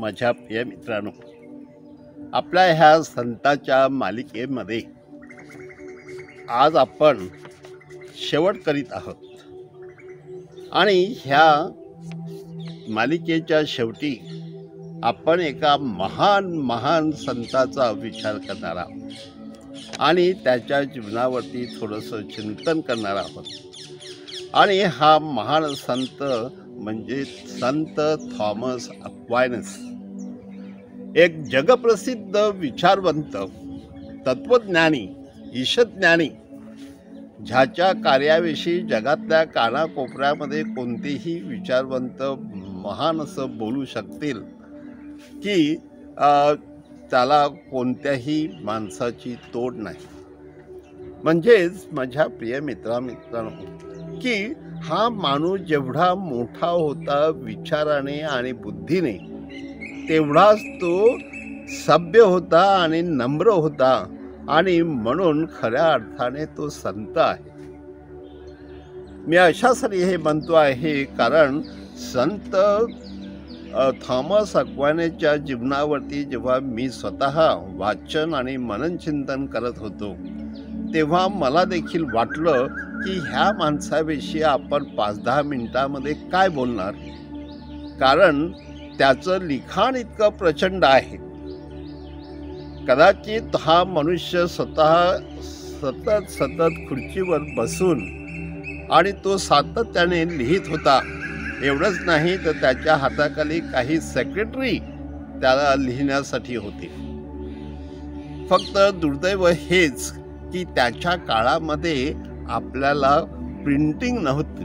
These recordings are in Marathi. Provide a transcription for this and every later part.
माझ्या प्रिय मित्रांनो, आपल्या ह्या संतांच्या मालिकेमध्ये आज आपण शेवट करीत आहोत आणि ह्या मालिकेच्या शेवटी आपण एका महान संताचा विचार करणार आहोत आणि त्याच्या जीवनावरती थोडंसं चिंतन करणार आहोत। आणि हा महान संत म्हणजे संत थॉमस अक्वाइनस, एक जगप्रसिद्ध विचारवंत, तत्वज्ञानी, ईशज्ञानी, ज्याच्या कार्याविषयी जगातल्या कानाकोपऱ्यामध्ये कोणतेही विचारवंत महान असं बोलू शकतील की त्याला कोणत्याही माणसाची तोड नाही। म्हणजेच माझ्या प्रिय मित्रांनो की हा माणूस जेवढा मोठा होता विचाराने आणि बुद्धीने, तेवढाच तो सभ्य होता आणि नम्र होता आणि म्हणून खऱ्या अर्थाने तो संत आहे। मी अशासाठी हे म्हणतो आहे कारण संत थॉमस अक्वाइनसच्या जीवनावरती जेव्हा मी स्वतः वाचन आणि मननचिंतन करत होतो तेव्हा मला देखील वाटलं की ह्या माणसाविषयी आपण 5-10 मिनिटांमध्ये काय बोलणार, कारण त्याचं लिखाण इतकं प्रचंड आहे। कदाचित हा मनुष्य सतत खुर्चीवर बसून आणि तो सातत्याने लिहित होता। एवढंच नाही तर त्याच्या हाताखाली काही सेक्रेटरी त्याला लिहिण्यासाठी होते। फक्त दुर्दैव हेच की त्याच्या काळामध्ये आपल्याला प्रिंटिंग नव्हती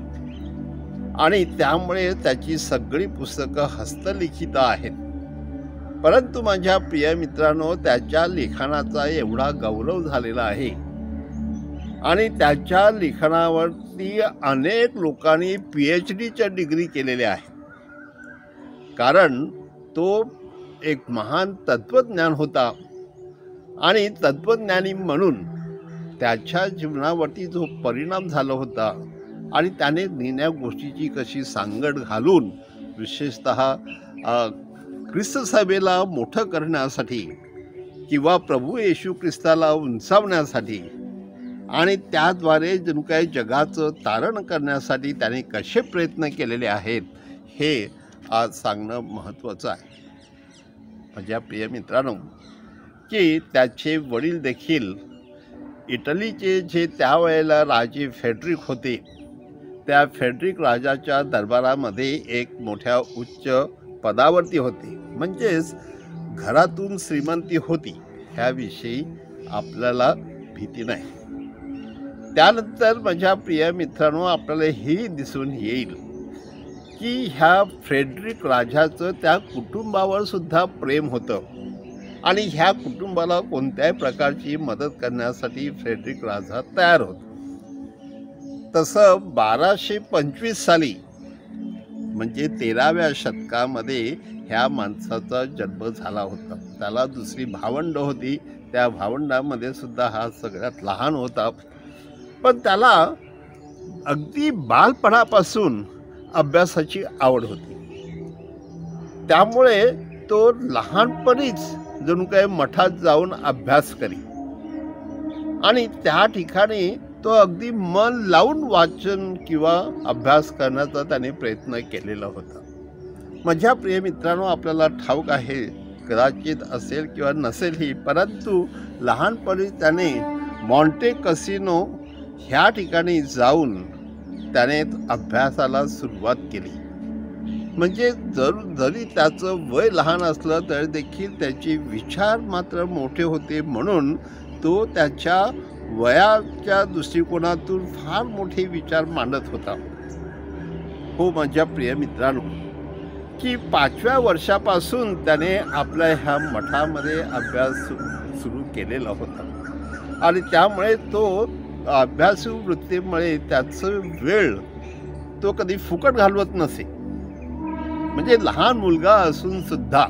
आणि त्यामुळे त्याची सगळी पुस्तकं हस्तलिखित आहेत। परंतु माझ्या प्रिय मित्रांनो, त्याच्या लिखाणाचा एवढा गौरव झालेला आहे आणि त्याच्या लिखाणावरती अनेक लोकांनी PhDच्या डिग्री केलेल्या आहेत, कारण तो एक महान तत्वज्ञान होता आणि तत्वज्ञानी म्हणून त्याच्या जीवनावरती जो परिणाम झाला होता आणि त्याने नेण्या गोष्टीची कशी सांगड घालून विशेषतः ख्रिस्त सभेला मोठं करण्यासाठी किंवा प्रभू येशू ख्रिस्ताला उंचावण्यासाठी आणि त्याद्वारे जणू काही जगाचं तारण करण्यासाठी त्याने कसे प्रयत्न केलेले आहेत हे आज सांगणं महत्त्वाचं आहे। माझ्या प्रिय मित्रांनो, की त्याचे वडील देखील इटलीचे जे त्यावेळेला राजे फेडरिक होते, त्या फेडरिक राजाच्या दरबारामध्ये एक मोठ्या उच्च पदावरती होते, म्हणजेच घरातून श्रीमंती होती ह्याविषयी आपल्याला भीती नाही। त्यानंतर माझ्या प्रिय मित्रांनो, आपल्याला हे दिसून येईल की ह्या फेडरिक राजाचं त्या कुटुंबावर सुद्धा प्रेम होतं आणि ह्या कुटुंबाला कोणत्याही प्रकारची मदत करण्यासाठी फेडरिक राजा तयार होता। तसं 1225 साली म्हणजे 13व्या शतकामध्ये ह्या माणसाचा जन्म झाला होता। त्याला दुसरी भावंड होती, त्या भावंडामध्ये सुद्धा हा सगळ्यात लहान होता, पण त्याला अगदी बालपणापासून अभ्यासाची आवड होती। त्यामुळे तो लहानपणीच जणू काही मठात जाऊन अभ्यास करी आणि त्या ठिकाणी तो अगदी मन लावून वाचन किंवा अभ्यास करण्याचा त्याने प्रयत्न केलेला होता। माझ्या प्रिय मित्रांनो, आपल्याला ठाऊक आहे, कदाचित असेल किंवा नसेलही, परंतु लहानपणी त्याने मॉन्टे कॅसिनो ह्या ठिकाणी जाऊन त्याने अभ्यासाला सुरुवात केली। म्हणजे जरी त्याचं वय लहान असलं तरी देखील त्याचे विचार मात्र मोठे होते, म्हणून तो त्याच्या वयाच्या दृष्टिकोनातून फार मोठे विचार मांडत होता। हो माझ्या प्रिय मित्रांनो, की 5व्या वर्षापासून त्याने आपल्या ह्या मठामध्ये अभ्यास सुरू केलेला होता आणि त्यामुळे तो अभ्यासू वृत्तीमुळे त्याचं वेळ तो कधी फुकट घालवत नसे, म्हणजे लहान मुलगा असून सुद्धा।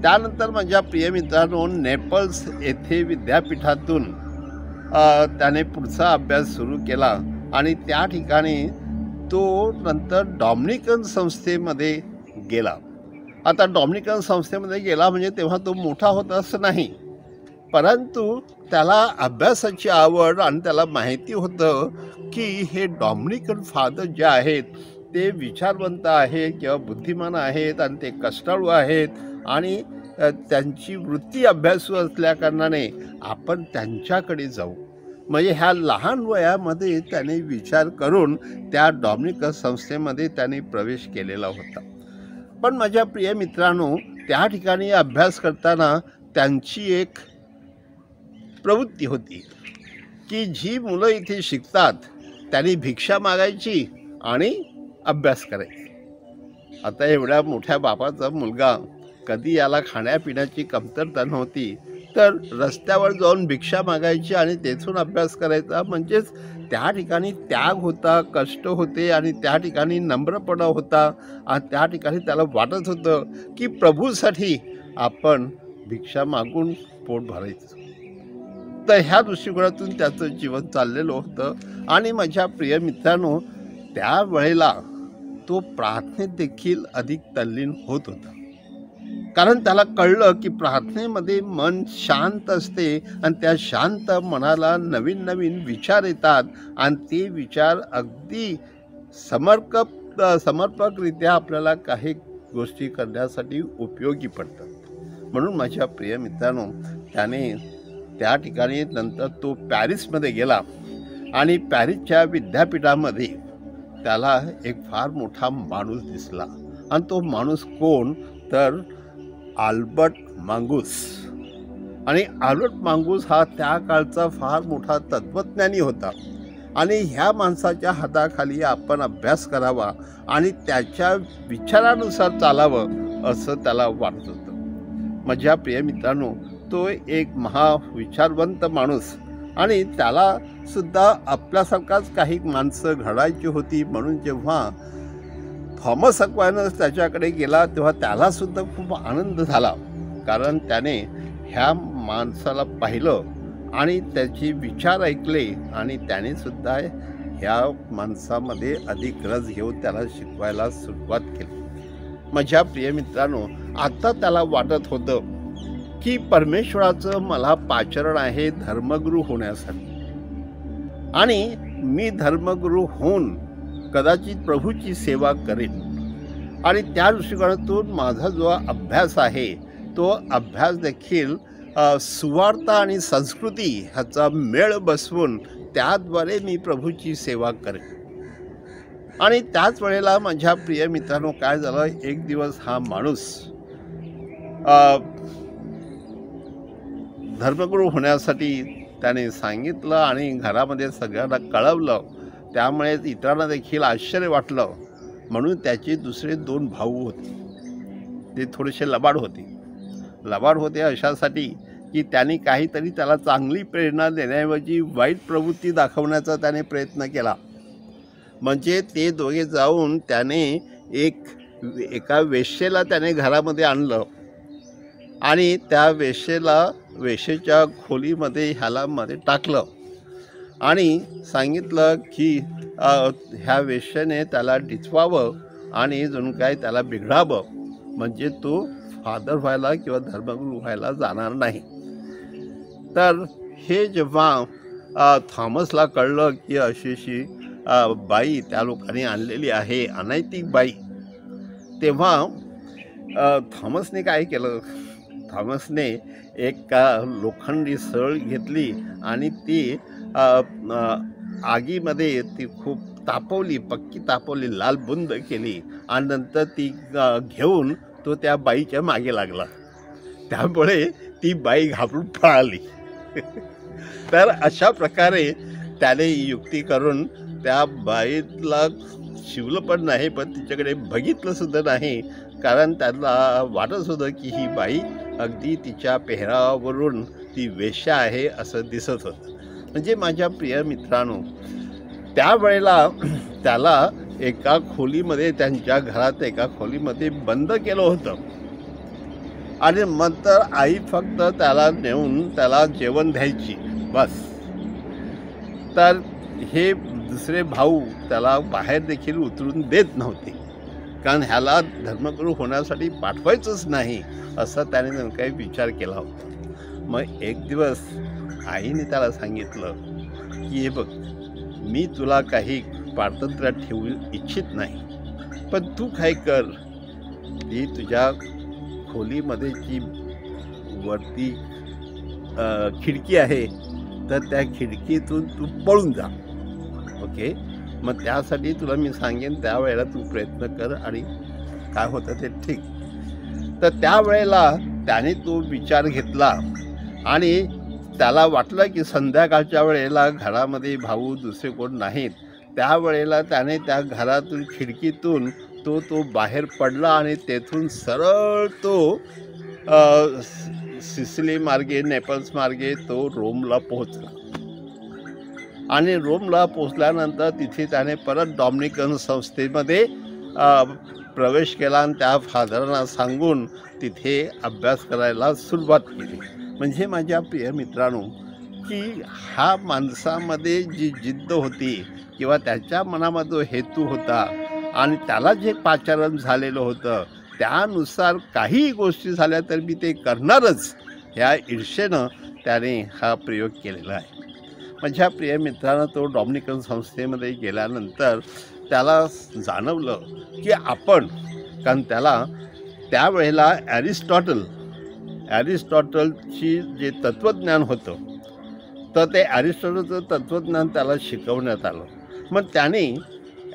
त्यानंतर माझ्या प्रिय मित्रांनो, नेपल्स येथे विद्यापीठातून त्याने पुढचा अभ्यास सुरू केला आणि त्या ठिकाणी तो नंतर डॉमिनिकन संस्थेमध्ये गेला आता डॉमिनिकन संस्थेमध्ये गेला म्हणजे तेव्हा तो मोठा होता असं नाही, परंतु त्याला अभ्यासाची आवड आणि त्याला माहिती होतं की हे डॉमिनिकन फादर जे आहेत ते विचारवंत आहेत किंवा बुद्धिमान आहेत आणि ते कष्टाळू आहेत आणि त्यांची वृत्ती अभ्यासू असल्याकारणाने आपण त्यांच्याकडे जाऊ. म्हणजे ह्या लहान वयामध्ये त्याने विचार करून त्या डॉमिनिकन संस्थेमध्ये त्याने प्रवेश केलेला होता. पण माझ्या प्रिय मित्रांनो, त्या ठिकाणी अभ्यास करताना त्यांची एक प्रवृत्ती होती की जी मुलं इथे शिकतात त्यांनी भिक्षा मागायची आणि अभ्यास करायची. आता एवढ्या मोठ्या बापाचा मुलगा, कधी याला खाण्यापिण्याची कमतरता नव्हती, तर रस्त्यावर जाऊन भिक्षा मागायची आणि तेथून अभ्यास करायचा. म्हणजेच त्या ठिकाणी त्याग होता, कष्ट होते आणि त्या ठिकाणी नम्रपणा होता आणि त्या ठिकाणी त्याला वाटत होतं की प्रभूसाठी आपण भिक्षा मागून पोट भरायचं. तर ह्या दृष्टिकोनातून त्याचं जीवन चाललेलं होतं. आणि माझ्या प्रिय मित्रांनो, त्यावेळेला तो प्रार्थनेत देखील अधिक तल्लीन होत होता, कारण त्याला कळलं की प्रार्थनेमध्ये मन शांत असते आणि त्या शांत मनाला नवीन नवीन विचार येतात आणि ते विचार अगदी समर्पकरित्या आपल्याला काही गोष्टी करण्यासाठी उपयोगी पडतात. म्हणून माझ्या प्रिय मित्रांनो, त्याने त्या ठिकाणी नंतर तो पॅरिसमध्ये गेला आणि पॅरिसच्या विद्यापीठामध्ये त्याला एक फार मोठा माणूस दिसला. आणि तो माणूस कोण तर आल्बर्ट मांगूस. आणि आल्बर्ट मांगूस हा त्या काळचा फार मोठा तत्त्वज्ञानी होता आणि ह्या माणसाच्या हाताखाली आपण अभ्यास करावा आणि त्याच्या विचारानुसार चालावं असं त्याला वाटत होतं. माझ्या प्रिय मित्रांनो, तो एक महाविचारवंत माणूस आणि त्याला सुद्धा आपल्यासारखाच काही माणसं घडायची होती. म्हणून जेव्हा थॉमस अक्वायनस त्याच्याकडे गेला तेव्हा त्यालासुद्धा खूप आनंद झाला, कारण त्याने ह्या माणसाला पाहिलं आणि त्याचे विचार ऐकले आणि त्याने सुद्धा ह्या माणसामध्ये अधिक रस घेऊन त्याला शिकवायला सुरुवात केली. माझ्या प्रिय मित्रांनो, आता त्याला वाटत होतं की परमेश्वराचं मला पाचारण आहे धर्मगुरू होण्यासाठी आणि मी धर्मगुरू होऊन कदाचित प्रभूची सेवा करेन. आणि त्या दृष्टिकोनातून माझा जो अभ्यास आहे तो अभ्यास देखील सुवार्थ आणि संस्कृती ह्याचा मेळ बसवून त्याद्वारे मी प्रभूची सेवा करेन. आणि त्याच वेळेला माझ्या प्रिय मित्रांनो, काय झालं, एक दिवस हा माणूस धर्मगुरू होण्यासाठी त्याने सांगितलं आणि घरामध्ये सगळ्यांना कळवलं. त्यामुळे इतरांना देखील आश्चर्य वाटलं. म्हणून त्याचे दुसरे 2 भाऊ होते, ते थोडेसे लबाड होते अशासाठी की त्यांनी काहीतरी त्याला चांगली प्रेरणा देण्याऐवजी वाईट प्रवृत्ती दाखवण्याचा त्याने प्रयत्न केला. म्हणजे ते दोघे जाऊन त्याने एका वेश्येला त्याने घरामध्ये आणलं आणि त्या वेश्येच्या खोलीमध्ये ह्याला मध्ये टाकलं आणि सांगितलं की ह्या वेश्येने त्याला डिचवावं आणि जणू काय त्याला बिघडावं, म्हणजे तो फादर व्हायला किंवा धर्मगुरू व्हायला जाणार नाही. तर हे जेव्हा थॉमसला कळलं की अशी बाई त्या लोकांनी आणलेली आहे, अनैतिक बाई, तेव्हा थॉमसने काय केलं, थॉमसने एक लोखंडी सळ घेतली आणि ती आगीमध्ये ती खूप पक्की तापवली, लाल बुंद केली आणि नंतर ती घेऊन तो त्या बाईच्या मागे लागला. त्यामुळे ती बाई घाबरून पळाली. तर अशा प्रकारे त्याने युक्ती करून त्या बाईला शिवलं पण नाही, पण तिच्याकडे बघितलं सुद्धा नाही, कारण त्याला वाटत होतं की ही बाई अगदी तिच्या पेहरावावरून ती वेश्या आहे असं दिसत होतं. म्हणजे माझ्या प्रिय मित्रांनो, त्यावेळेला त्याला एका खोलीमध्ये, त्यांच्या घरात एका खोलीमध्ये बंद केलं होतं आणि नंतर आई फक्त त्याला नेऊन त्याला जेवण द्यायची बस. तर हे दुसरे भाऊ त्याला बाहेर देखील उतरून देत नव्हते. कारण ह्याला धर्मगुरू होण्यासाठी पाठवायचंच नाही असा त्याने नेमका विचार केला होता. मग एक दिवस आईने त्याला सांगितलं की हे बघ, मी तुला काही पारतंत्र्यात ठेवू इच्छित नाही, पण तू काय कर, ती तुझ्या खोलीमध्ये जी वरती खिडकी आहे तर त्या खिडकीतून तू पळून जा. ओके, मग त्यासाठी तुला मी सांगेन त्यावेळेला तू प्रयत्न कर आणि काय होतं ते ठीक. तर त्यावेळेला त्याने तो विचार घेतला आणि त्याला वाटलं की संध्याकाळच्या वेळेला घरामध्ये भाऊ दुसरे कोण नाहीत. त्यावेळेला त्याने त्या घरातून खिडकीतून तो बाहेर पडला आणि तेथून सरळ तो सिसिली मार्गे, नेपल्स मार्गे तो रोमला पोहोचला. आणि रोमला पोहोचल्यानंतर तिथे त्याने परत डॉमिनिकन संस्थेमध्ये प्रवेश केला आणि त्या फादरांना सांगून तिथे अभ्यास करायला सुरुवात केली. म्हणजे माझ्या प्रिय मित्रांनो, की हा माणसामध्ये जी जिद्द होती किंवा त्याच्या मनामध्ये हेतू होता आणि त्याला जे पाचारण झालेलं होतं त्यानुसार काही गोष्टी झाल्या तर मी ते करणारच, ह्या ईर्षेनं त्याने हा प्रयोग केलेला आहे. माझ्या प्रिय मित्रांनो, तो डॉमिनिकन संस्थेमध्ये गेल्यानंतर त्याला जाणवलं की आपण, कारण त्याला त्यावेळेला ॲरिस्टॉटलची जे तत्त्वज्ञान होतं तर ते ॲरिस्टॉटलचं तत्त्वज्ञान त्याला शिकवण्यात आलं. मग त्याने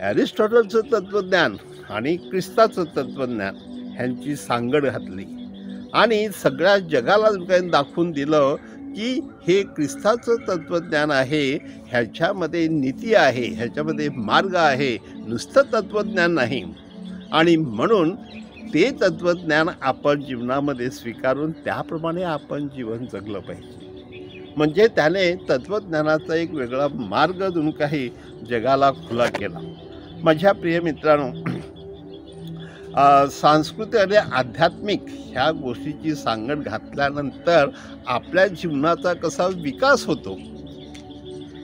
ॲरिस्टॉटलचं तत्त्वज्ञान आणि ख्रिस्ताचं तत्त्वज्ञान ह्यांची सांगड घातली आणि सगळ्या जगाला काही दाखवून दिलं की हे ख्रिस्ताचं तत्त्वज्ञान आहे, ह्याच्यामध्ये नीती आहे, ह्याच्यामध्ये मार्ग आहे, नुसतं तत्त्वज्ञान नाही. आणि म्हणून ते तत्त्वज्ञान आपण जीवनामध्ये स्वीकारून त्याप्रमाणे आपण जीवन जगलं पाहिजे. म्हणजे त्याने तत्त्वज्ञानाचा एक वेगळा मार्ग जणू काही जगाला खुला केला. माझ्या प्रिय मित्रांनो, सांस्कृतिक आणि आध्यात्मिक ह्या गोष्टीची सांगड घातल्यानंतर आपल्या जीवनाचा कसा विकास होतो,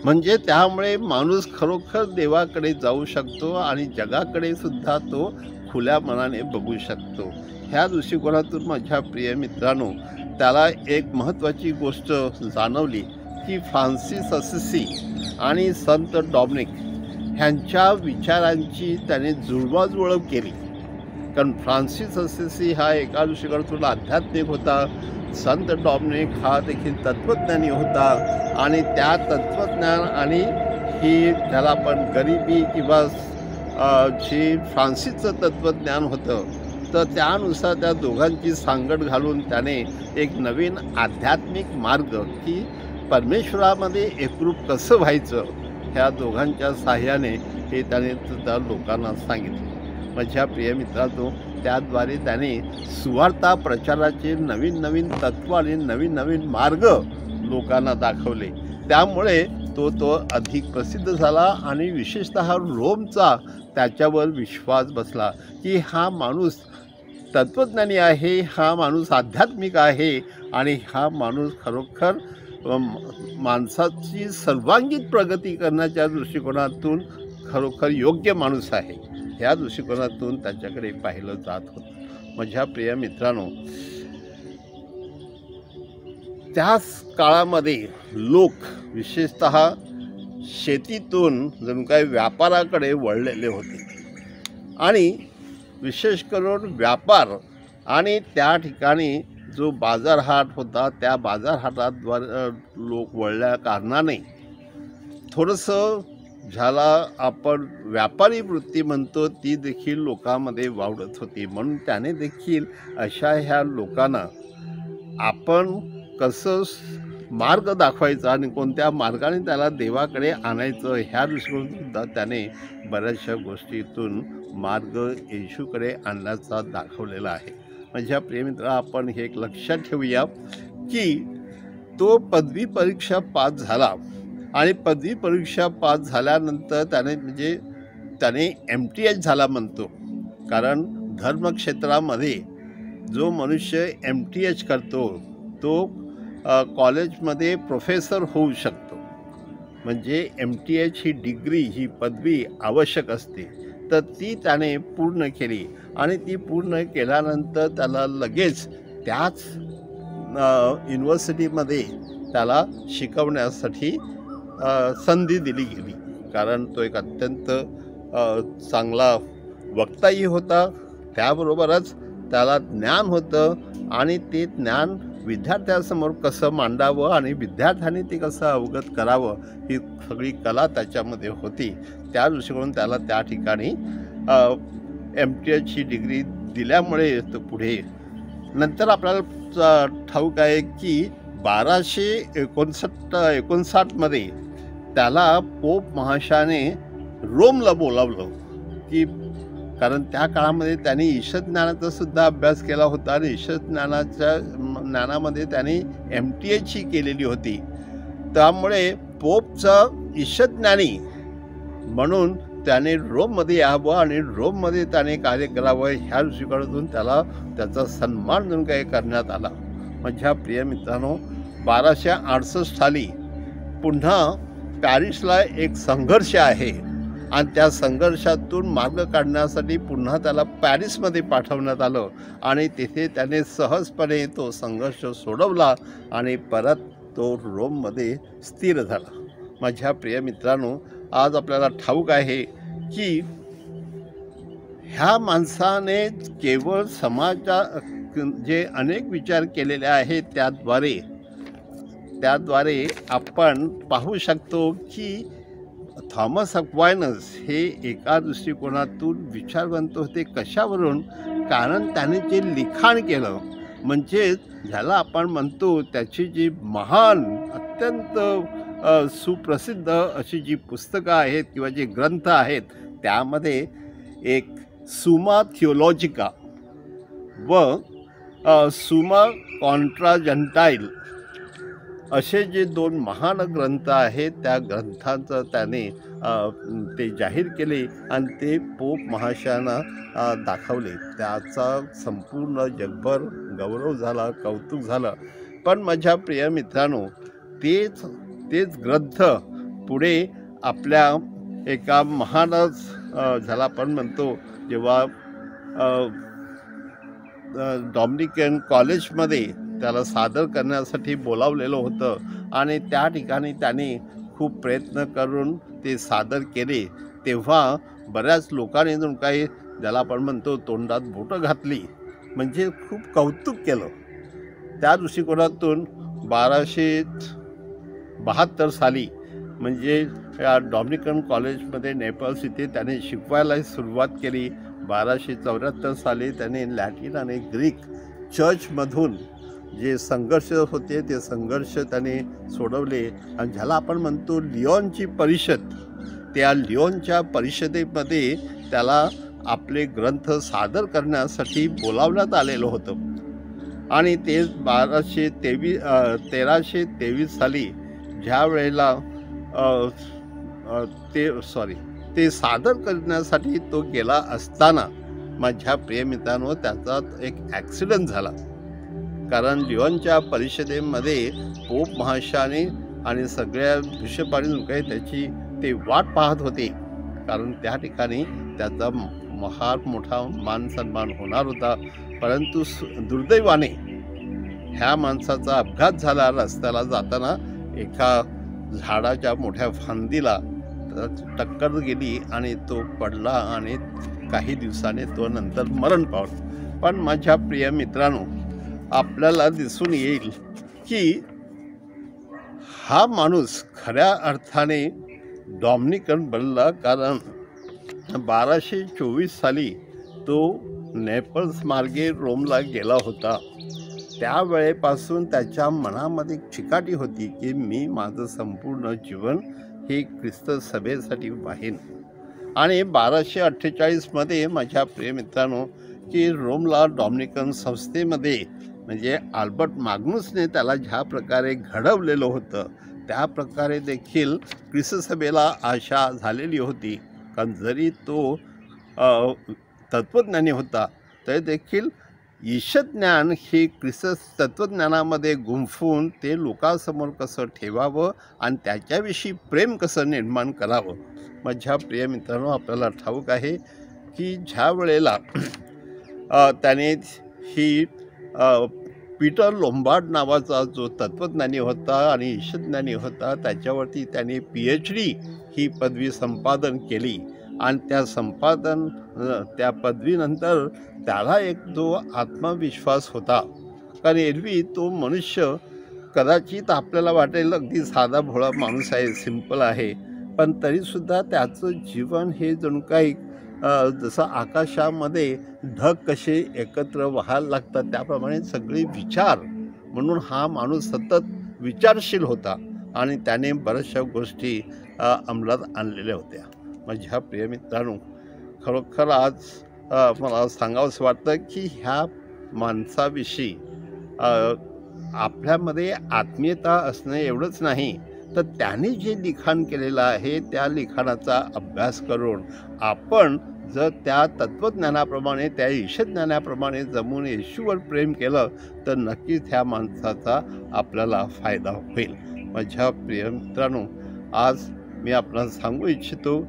म्हणजे त्यामुळे माणूस खरोखर देवाकडे जाऊ शकतो आणि जगाकडे सुद्धा तो खुल्या मनाने बघू शकतो. ह्या दृष्टिकोनातून माझ्या प्रिय मित्रांनो, त्याला एक महत्त्वाची गोष्ट जाणवली की फ्रान्सिस असिसी आणि संत डॉमिनिक ह्यांच्या विचारांची त्याने जुळवाजुळव केली. कारण फ्रान्सिस असिसी हा एका दृष्टिकोनातून आध्यात्मिक होता, संत डॉमिनिक हा देखील तत्त्वज्ञानी होता आणि त्या तत्त्वज्ञान आणि ही ज्याला आपण गरिबी किंवा जे फ्रान्सिसचं तत्त्वज्ञान होतं तर त्यानुसार त्या दोघांची सांगड घालून त्याने एक नवीन आध्यात्मिक मार्ग की परमेश्वरामध्ये एकरूप कसं व्हायचं ह्या दोघांच्या साह्याने हे त्याने त्या लोकांना सांगितलं. माझ्या प्रिय मित्रांनो, त्याद्वारे त्याने सुवार्ता प्रचाराचे नवीन नवीन तत्त्व आणि नवीन नवीन मार्ग लोकांना दाखवले. त्यामुळे तो अधिक प्रसिद्ध झाला आणि विशेषतः रोमचा त्याच्यावर विश्वास बसला की हा माणूस तत्त्वज्ञानी आहे, हा माणूस आध्यात्मिक आहे आणि हा माणूस खरोखर माणसाची सर्वांगीण प्रगती करण्याच्या दृष्टिकोनातून खरोखर योग्य माणूस आहे. ह्या दृष्टिकोनातून त्याच्याकडे पाहिलं जात होतं. माझ्या प्रिय मित्रांनो, त्याच काळामध्ये लोक विशेषतः शेतीतून जणू काही व्यापाराकडे वळलेले होते आणि विशेष करून व्यापार आणि त्या ठिकाणी जो बाजारहाट होता त्या बाजारहाटाद्वारे लोक वळल्या कारणाने थोडंसं ज्याला आपण व्यापारी वृत्ती म्हणतो ती देखील लोकांमध्ये वावरत होती. म्हणून त्याने देखील अशा ह्या लोकांना आपण कसं मार्ग दाखवायचा आणि कोणत्या मार्गाने त्याला देवाकडे आणायचं ह्या दृष्टीकोनातून त्याने बऱ्याचशा गोष्टीतून मार्ग येशूकडे आणण्याचा दाखवलेला आहे. माझ्या प्रियमित्र, आपण हे एक लक्षात ठेवूया की तो पदवी परीक्षा पास झाला आणि पदवी परीक्षा पास झाल्यानंतर त्याने MTH झाला म्हणतो. कारण धर्मक्षेत्रामध्ये जो मनुष्य MTH करतो तो कॉलेजमध्ये प्रोफेसर होऊ शकतो. म्हणजे MTH ही डिग्री, ही पदवी आवश्यक असते. तर ती त्याने पूर्ण केली आणि ती पूर्ण केल्यानंतर त्याला लगेच त्याच युनिव्हर्सिटीमध्ये त्याला शिकवण्यासाठी संधी दिली गेली. कारण तो एक अत्यंत चांगला वक्ताही होता, त्याबरोबरच त्याला ज्ञान होतं आणि ते ज्ञान विद्यार्थ्यांसमोर कसं मांडावं आणि विद्यार्थ्यांनी ते कसं अवगत करावं ही सगळी कला त्याच्यामध्ये होती. त्या दृष्टिकोनातून त्याला त्या ठिकाणी MTHची डिग्री दिल्यामुळे तो पुढे नंतर आपल्याला ठाऊक आहे की 1259 त्याला पोप महाशयाने रोमला बोलावलं की कारण त्या काळामध्ये त्यांनी ईशज्ञानाचा सुद्धा अभ्यास केला होता आणि ज्ञानामध्ये त्यांनी MTHची केलेली होती. त्यामुळे पोपचं ईशज्ञानी म्हणून त्याने रोममध्ये यावं आणि रोममध्ये त्याने कार्य करावं ह्या दृष्टिकोनातून त्याला त्याचा सन्मान म्हणून काही करण्यात आला. माझ्या प्रिय मित्रांनो, 1268 साली पुन्हा पॅरिसला एक संघर्ष आहे आणि त्या संघर्षातून मार्ग काढण्यासाठी पुन्हा त्याला पॅरिसमध्ये पाठवण्यात आलं आणि तिथे त्याने सहजपणे तो संघर्ष सोडवला आणि परत तो रोममध्ये स्थिर झाला. माझ्या प्रिय मित्रांनो, आज आपल्याला ठाऊक आहे की ह्या माणसाने केवळ समाजा जे अनेक विचार केलेले आहेत त्याद्वारे आपण पाहू शकतो की थॉमस अक्वायनस हे एका दृष्टिकोनातून विचारवंत होते. कशावरून? कारण त्याने जे लिखाण केलं म्हणजे ज्याला आपण म्हणतो त्याची जी महान अत्यंत सुप्रसिद्ध अशी जी पुस्तकं आहेत किंवा जे ग्रंथ आहेत त्यामध्ये एक सुमा थिओलॉजिका व सुमा कॉन्ट्राजंटाईल असे जे 2 महान ग्रंथ आहेत त्या ग्रंथांचं त्याने ते जाहीर केले आणि ते पोप महाशयांना दाखवले. त्याचा संपूर्ण जगभर गौरव झाला, कौतुक झालं. पण माझ्या प्रिय मित्रांनो, तेच ग्रंथ पुढे आपल्या एका महानच ज्याला आपण म्हणतो जेव्हा डॉमिनिकन कॉलेजमध्ये त्याला सादर करण्यासाठी बोलावलेलं होतं आणि त्या ठिकाणी त्याने खूप प्रयत्न करून ते सादर केले. तेव्हा बऱ्याच लोकांनी जणू काही ज्याला आपण म्हणतो तोंडात बोटं घातली, म्हणजे खूप कौतुक केलं. त्या दृष्टिकोनातून 1272 साली म्हणजे या डॉमिनिकन कॉलेजमध्ये नेपल्स इथे त्याने शिकवायला सुरुवात केली. 1274 साली त्याने लॅटिन आणि ग्रीक चर्चमधून जे संघर्ष होते ते संघर्ष त्याने सोडवले आणि ज्याला आपण म्हणतो लिओनची परिषद, त्या लिओनच्या परिषदेमध्ये त्याला आपले ग्रंथ सादर करण्यासाठी बोलावण्यात आलेलं होतं आणि ते 1323 साली ज्या वेळेला ते सादर करण्यासाठी तो गेला असताना माझ्या प्रिय मित्रांनो त्याचा एक ॲक्सिडेंट झाला. कारण लिओनच्या परिषदेमध्ये पोप महाशयाने आणि सगळ्या बिशपांनी काही त्याची ते वाट पाहत होते, कारण त्या ठिकाणी त्याचा फार मोठा मान सन्मान होणार होता. परंतु दुर्दैवाने ह्या माणसाचा अपघात झाला. रस्त्याला जाताना एका झाडाच्या मोठ्या फांदीला टक्कर गेली आणि तो पडला आणि काही दिवसाने तो नंतर मरण पावला. पण माझ्या प्रिय मित्रांनो, आपल्याला दिसून येईल की हा माणूस खऱ्या अर्थाने डॉमिनिकन बनला. कारण 1224 साली तो नेपल्स मार्गे रोमला गेला होता. त्यावेळेपासून त्याच्या मनामध्ये चिकाटी होती की मी माझं संपूर्ण जीवन हे ख्रिस्त सभेसाठी वाहीन. आणि 1248 माझ्या प्रिय मित्रांनो की रोमला डॉमिनिकन संस्थेमध्ये म्हणजे अल्बर्ट माग्नुसने त्याला ज्या प्रकारे घडवलेलं होतं त्या प्रकारे देखील ख्रिस्त सभेला आशा झालेली होती. कारण जरी तो तत्त्वज्ञानी होता तरी देखील ईशज्ञान हे ख्रिस्त तत्त्वज्ञानामध्ये गुंफून ते लोकांसमोर कसं ठेवावं आणि त्याच्याविषयी प्रेम कसं निर्माण करावं माझ्या प्रिय मित्रांनो, आपल्याला ठाऊक आहे की ज्या वेळेला त्याने ही पीटर लोंबार्ड नावाचा जो तत्त्वज्ञानी होता आणि ईशज्ञानी होता, त्याच्यावरती त्याने PhD ही पदवी संपादन केली. आणि त्या पदवीनंतर त्याला एक जो आत्मविश्वास होता, कारण एरवी तो मनुष्य कदाचित आपल्याला वाटेल अगदी साधा भोळा माणूस आहे, सिंपल आहे, पण तरीसुद्धा त्याचं जीवन हे जणू काही जसं आकाशामध्ये ढग कसे एकत्र वाहायला लागतात त्याप्रमाणे सगळे विचार, म्हणून हा माणूस सतत विचारशील होता आणि त्याने बऱ्याचशा गोष्टी अंमलात आणलेल्या होत्या. माझ्या प्रिय मित्रांनो, खरोखर आज मला सांगावंसं वाटतं की ह्या माणसाविषयी आपल्यामध्ये आत्मीयता असणं एवढंच नाही, तर त्याने जे लिखाण केलेलं आहे त्या लिखाणाचा अभ्यास करून आपण जर त्या तत्त्वज्ञानाप्रमाणे, त्या ईशज्ञानाप्रमाणे जमून येशूवर प्रेम केलं तर नक्कीच ह्या माणसाचा आपल्याला फायदा होईल. माझ्या प्रिय मित्रांनो, आज मी आपल्याला सांगू इच्छितो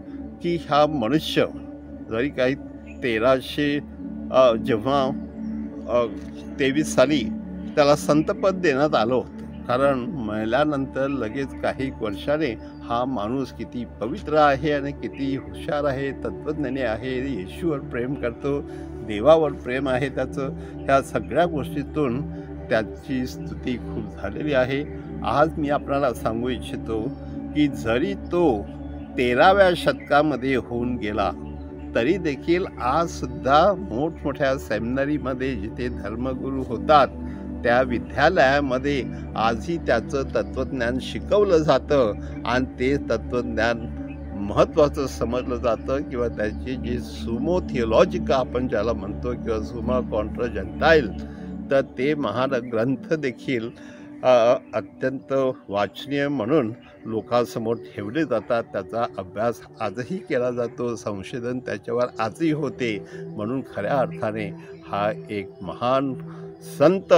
की हा मनुष्य जरी काही 1300 जेव्हा 23 साली त्याला संतपद देण्यात आलं होतं, कारण मेल्यानंतर लगेच काही वर्षाने हा माणूस किती पवित्र आहे आणि किती हुशार आहे, तत्त्वज्ञानी आहे, येशूवर प्रेम करतो, देवावर प्रेम आहे त्याचं, ह्या सगळ्या गोष्टीतून त्याची स्तुती खूप झालेली आहे. आज मी आपल्याला सांगू इच्छितो की जरी तो 13व्या शतकामध्ये होऊन गेला तरी देखील आजसुद्धा मोठमोठ्या सेमिनरीमध्ये जिथे धर्मगुरू होतात त्या विद्यालयामध्ये आजही त्याचं तत्त्वज्ञान शिकवलं जातं आणि ते तत्त्वज्ञान महत्त्वाचं समजलं जातं, किंवा त्याची जी सुमो थिओलॉजिका आपण ज्याला म्हणतो किंवा सुमा कॉन्ट्रा जंटाईल, तर ते महान ग्रंथ देखील अत्यंत वाचनीय म्हणून लोकांसमोर ठेवले जातात. त्याचा अभ्यास आजही केला जातो, संशोधन त्याच्यावर आजही होते. म्हणून खऱ्या अर्थाने हा एक महान संत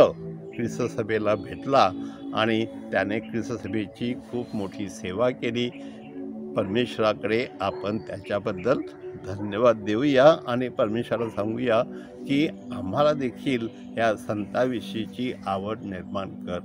ख्रिस्त सभेला भेटला आणि त्याने ख्रिस्त सभेची खूप मोठी सेवा केली. परमेश्वराकडे आपण त्याच्याबद्दल धन्यवाद देऊया आणि परमेश्वराला सांगूया की आम्हाला देखील या संताविषयीची आवड निर्माण कर.